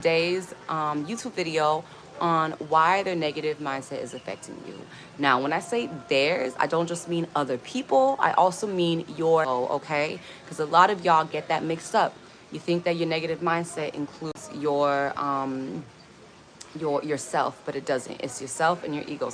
Today's YouTube video on why their negative mindset is affecting you. Now, when I say theirs, I don't just mean other people, I also mean your, okay? Because a lot of y'all get that mixed up. You think that your negative mindset includes your yourself, but it doesn't. It's yourself and your ego.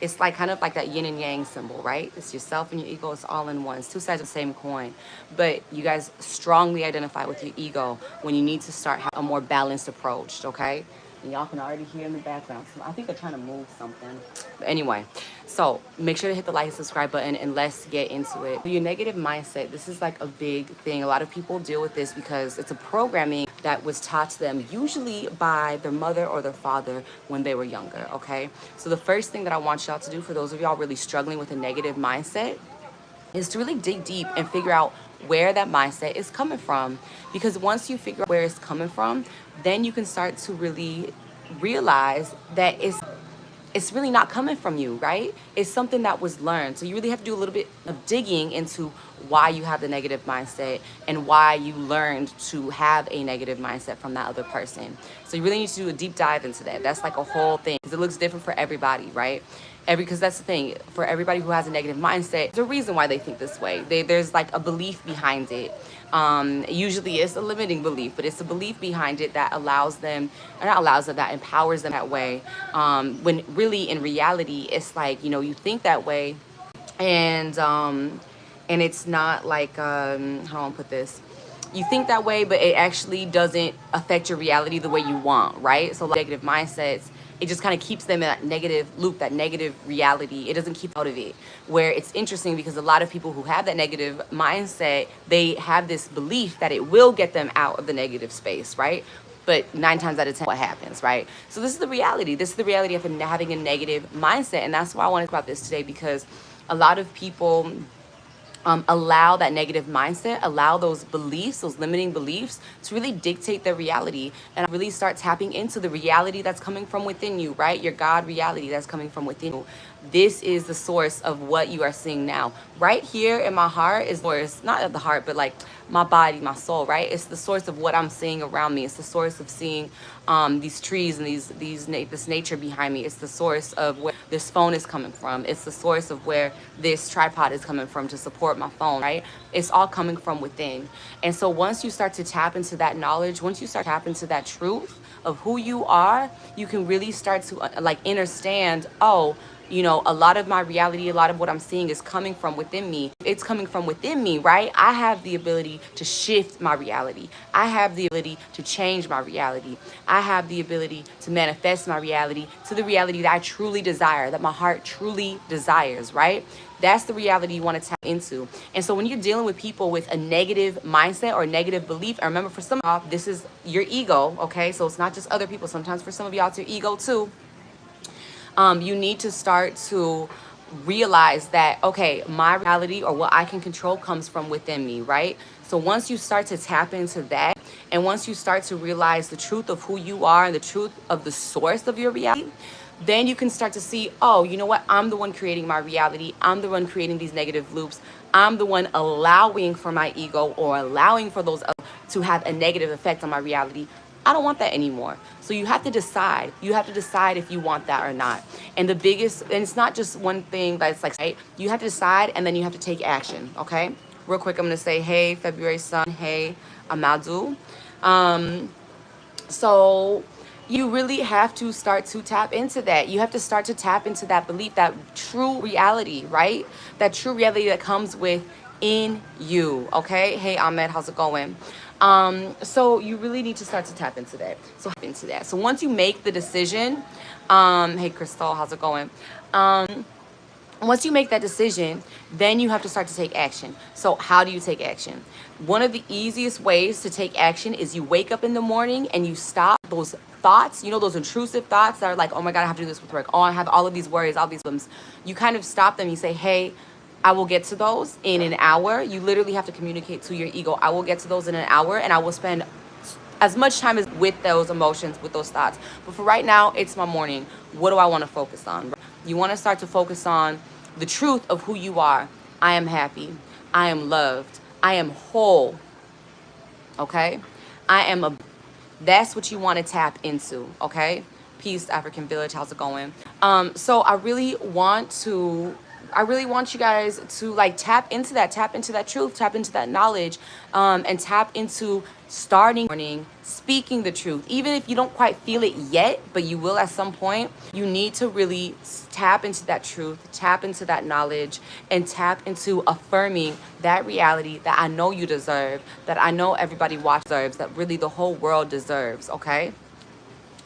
It's like kind of like that yin and yang symbol, right? It's yourself and your ego. It's all in one. It's two sides of the same coin. But you guys strongly identify with your ego when you need to start a more balanced approach, okay? And y'all can already hear in the background. So I think they're trying to move something. But anyway, so make sure to hit the like and subscribe button and let's get into it. Your negative mindset, this is like a big thing. A lot of people deal with this because it's a programming that was taught to them usually by their mother or their father when they were younger, okay? So the first thing that I want y'all to do, for those of y'all really struggling with a negative mindset, is to really dig deep and figure out where that mindset is coming from. Because once you figure out where it's coming from, then you can start to really realize that it's really not coming from you, right? It's something that was learned. So you really have to do a little bit of digging into why you have the negative mindset and why you learned to have a negative mindset from that other person. So you really need to do a deep dive into that. That's like a whole thing, because it looks different for everybody, right? Because that's the thing, for everybody who has a negative mindset, there's a reason why they think this way. There's like a belief behind it. Usually it's a limiting belief, but it's a belief behind it that allows them, or not allows them, that empowers them that way. When really in reality, it's like, you think that way, and it's not like, how do I put this? You think that way, but it actually doesn't affect your reality the way you want, right? So like negative mindsets, it just kind of keeps them in that negative loop, that negative reality. It doesn't keep out of it. Where it's interesting, because a lot of people who have that negative mindset, they have this belief that it will get them out of the negative space, right? But 9 times out of 10, what happens, right? So this is the reality. This is the reality of having a negative mindset. And that's why I wanted to talk about this today, because a lot of people allow that negative mindset, allow those beliefs, those limiting beliefs, to really dictate their reality, and really start tapping into the reality that's coming from within you, right? Your God reality that's coming from within you. This is the source of what you are seeing now. Right here in my heart is where it's not at the heart, but like my body, my soul, right? It's the source of what I'm seeing around me. It's the source of seeing these trees and this nature behind me. It's the source of where this phone is coming from. It's the source of where this tripod is coming from to support my phone, right? It's all coming from within. And so once you start to tap into that knowledge, once you start to tap into that truth of who you are, you can really start to understand, a lot of my reality, a lot of what I'm seeing is coming from within me. It's coming from within me, right? I have the ability to shift my reality. I have the ability to change my reality. I have the ability to manifest my reality to the reality that I truly desire, that my heart truly desires, right? That's the reality you want to tap into. And so when you're dealing with people with a negative mindset or negative belief, and remember, for some of y'all, this is your ego, okay? So it's not just other people. Sometimes for some of y'all, it's your ego too. You need to start to realize that, okay, my reality or what I can control comes from within me, right? So once you start to tap into that, and once you start to realize the truth of who you are and the truth of the source of your reality, then you can start to see, oh, you know what? I'm the one creating my reality. I'm the one creating these negative loops. I'm the one allowing for my ego or allowing for those to have a negative effect on my reality. I don't want that anymore. So you have to decide. You have to decide if you want that or not. And the biggest, and it's not just one thing that's like, right? You have to decide, and then you have to take action, okay? Real quick, I'm gonna say, hey, February Sun, hey, Amadou. So you really have to start to tap into that. You have to start to tap into that belief, that true reality, right? That true reality that comes within you, okay? Hey, Ahmed, how's it going? So you really need to start to tap into that. So once you make the decision, hey, Crystal, how's it going? Once you make that decision, then you have to start to take action. So how do you take action? One of the easiest ways to take action is you wake up in the morning and you stop those thoughts, those intrusive thoughts that are like, oh my God, I have to do this with work. Oh, I have all of these worries, all these problems. You kind of stop them. You say, hey, I will get to those in an hour. You literally have to communicate to your ego, I will get to those in an hour, and I will spend as much time as with those emotions, with those thoughts. But for right now, it's my morning. What do I want to focus on? You want to start to focus on the truth of who you are. I am happy. I am loved. I am whole. Okay? I am That's what you want to tap into, okay? Peace, African Village. How's it going? So I really want you guys to like tap into that truth, tap into that knowledge, and tap into starting morning, speaking the truth. Even if you don't quite feel it yet, but you will at some point, you need to really tap into that truth, tap into that knowledge, and tap into affirming that reality that I know you deserve, that I know everybody watch deserves, that really the whole world deserves, okay?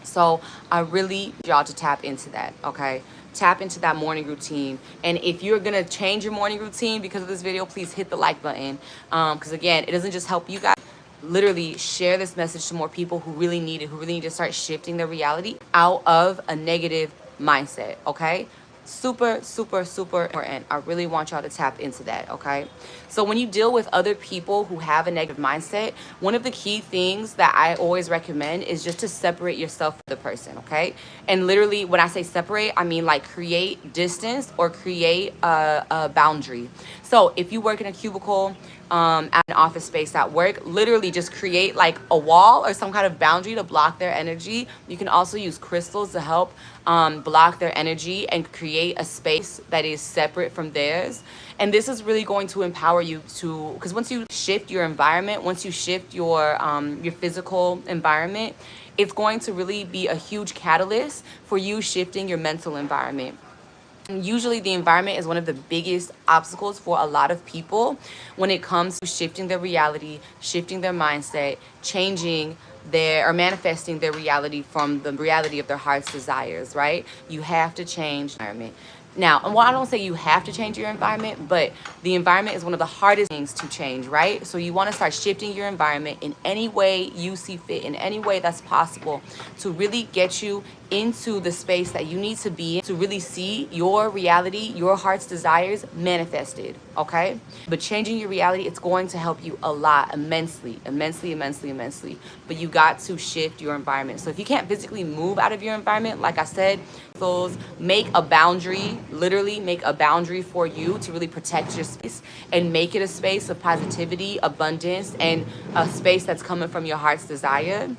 So I really want y'all to tap into that, okay? Tap into that morning routine. And if you're gonna change your morning routine because of this video, please hit the like button. Because again, it doesn't just help you guys. Literally share this message to more people who really need it, who really need to start shifting their reality out of a negative mindset, okay? Super, super, super important. I really want y'all to tap into that, okay? So when you deal with other people who have a negative mindset, one of the key things that I always recommend is just to separate yourself from the person, okay? And literally, when I say separate, I mean like create distance or create a boundary. So if you work in a cubicle, at an office space at work, literally just create like a wall or some kind of boundary to block their energy. You can also use crystals to help block their energy and create a space that is separate from theirs. And this is really going to empower you to, because once you shift your environment, once you shift your physical environment, it's going to really be a huge catalyst for you shifting your mental environment. Usually the environment is one of the biggest obstacles for a lot of people when it comes to shifting their reality, shifting their mindset, changing their or manifesting their reality from the reality of their heart's desires, right? You have to change the environment. Now, and well, I don't say you have to change your environment, but the environment is one of the hardest things to change, right? So you want to start shifting your environment in any way you see fit, in any way that's possible to really get you into the space that you need to be in to really see your reality, your heart's desires manifested, okay? But changing your reality, it's going to help you a lot, immensely, immensely, immensely, immensely. But you got to shift your environment. So if you can't physically move out of your environment, like I said, those make a boundary, literally make a boundary for you to really protect your space and make it a space of positivity, abundance, and a space that's coming from your heart's desire.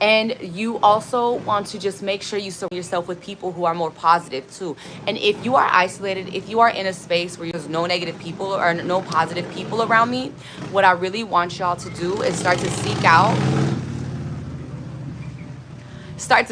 And you also want to just make sure you surround yourself with people who are more positive too. And if you are isolated, if you are in a space where there's no negative people or no positive people around me, what I really want y'all to do is start to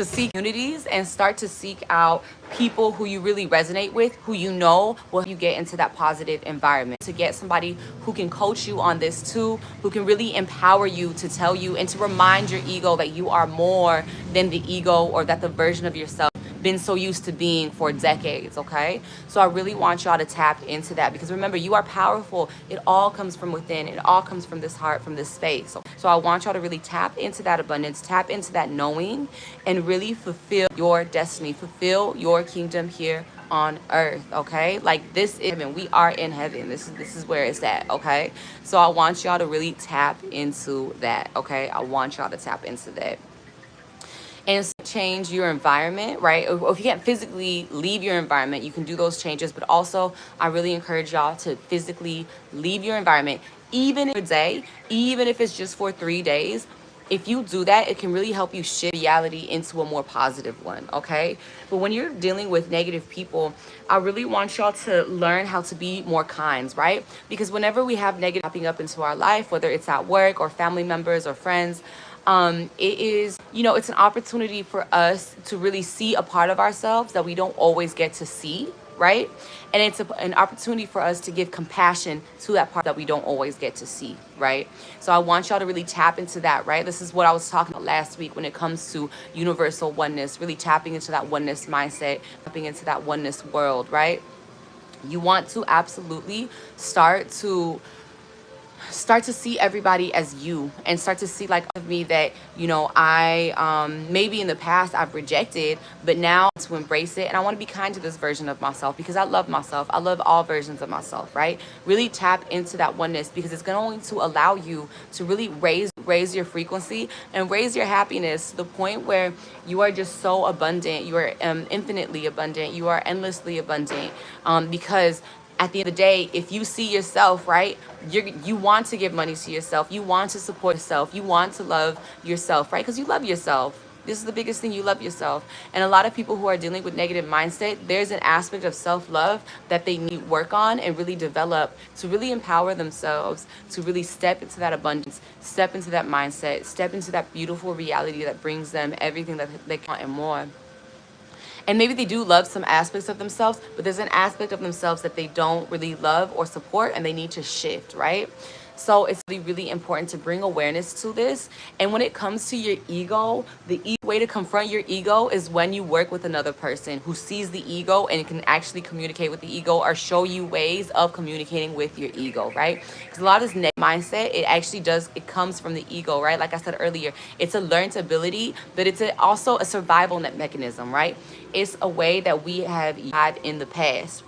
seek communities and start to seek out people who you really resonate with, who you know will help you get into that positive environment. To get somebody who can coach you on this too, who can really empower you to tell you and to remind your ego that you are more than the ego or that the version of yourself been so used to being for decades, okay? So I really want y'all to tap into that because remember, you are powerful. It all comes from within. It all comes from this heart, from this space. So I want y'all to really tap into that abundance, tap into that knowing, and really fulfill your destiny, fulfill your kingdom here on earth, okay? Like this is heaven. We are in heaven. This is where it's at, okay? So I want y'all to really tap into that, okay? I want y'all to tap into that. And change your environment, right? Or if you can't physically leave your environment, you can do those changes. But also, I really encourage y'all to physically leave your environment, even in a day, even if it's just for 3 days. If you do that, it can really help you shift reality into a more positive one, okay? But when you're dealing with negative people, I really want y'all to learn how to be more kind, right? Because whenever we have negative popping up into our life, whether it's at work or family members or friends, it is, it's an opportunity for us to really see a part of ourselves that we don't always get to see, right? And it's an opportunity for us to give compassion to that part that we don't always get to see, right? So I want y'all to really tap into that, right? This is what I was talking about last week when it comes to universal oneness, really tapping into that oneness mindset, tapping into that oneness world, right? You want to absolutely start to see everybody as you and start to see like of me that I maybe in the past I've rejected, but now to embrace it. And I want to be kind to this version of myself because I love myself. I love all versions of myself, right? Really tap into that oneness because it's going to allow you to really raise your frequency and raise your happiness to the point where you are just so abundant. You are infinitely abundant. You are endlessly abundant because At the end of the day, if you see yourself, right, you want to give money to yourself, you want to support yourself, you want to love yourself, right? Because you love yourself. This is the biggest thing, you love yourself. And a lot of people who are dealing with negative mindset, there's an aspect of self-love that they need to work on and really develop to really empower themselves, to really step into that abundance, step into that mindset, step into that beautiful reality that brings them everything that they want and more. And maybe they do love some aspects of themselves, but there's an aspect of themselves that they don't really love or support, and they need to shift, right? So it's really, really important to bring awareness to this. And when it comes to your ego, the way to confront your ego is when you work with another person who sees the ego and can actually communicate with the ego, or show you ways of communicating with your ego, right? Because a lot of this negative mindset, it comes from the ego, right? Like I said earlier, it's a learned ability, but it's also a survival mechanism, right? It's a way that we have had in the past.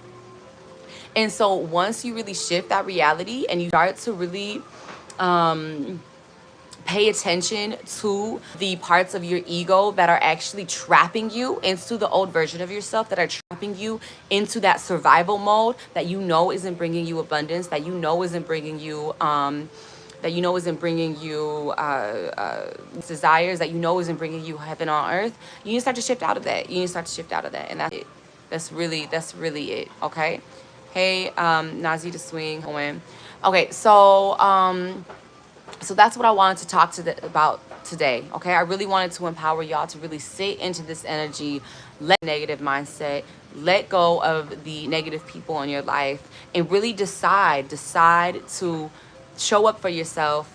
And so once you really shift that reality and you start to really pay attention to the parts of your ego that are actually trapping you into the old version of yourself, that are trapping you into that survival mode that you know isn't bringing you abundance, that you know isn't bringing you desires, that you know isn't bringing you heaven on earth, you need to start to shift out of that. You need to start to shift out of that. And that's it. That's really it. Okay. Hey, Nazi to swing. Okay, so that's what I wanted to talk about today. Okay, I really wanted to empower y'all to really sit into this energy, let negative mindset, let go of the negative people in your life, and really decide to show up for yourself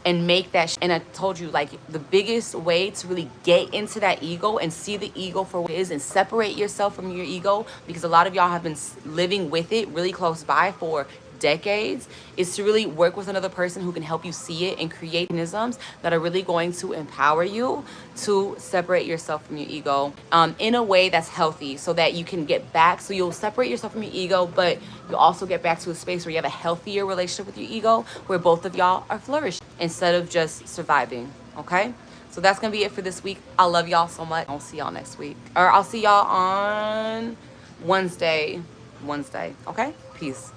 and make that. And I told you, like, the biggest way to really get into that ego and see the ego for what it is and separate yourself from your ego, because a lot of y'all have been living with it really close by for decades, is to really work with another person who can help you see it and create mechanisms that are really going to empower you to separate yourself from your ego in a way that's healthy, so that you can get back. So you'll separate yourself from your ego, but you'll also get back to a space where you have a healthier relationship with your ego, where both of y'all are flourishing instead of just surviving. Okay, so that's gonna be it for this week. I love y'all so much. I'll see y'all next week, or I'll see y'all on Wednesday. Okay, peace.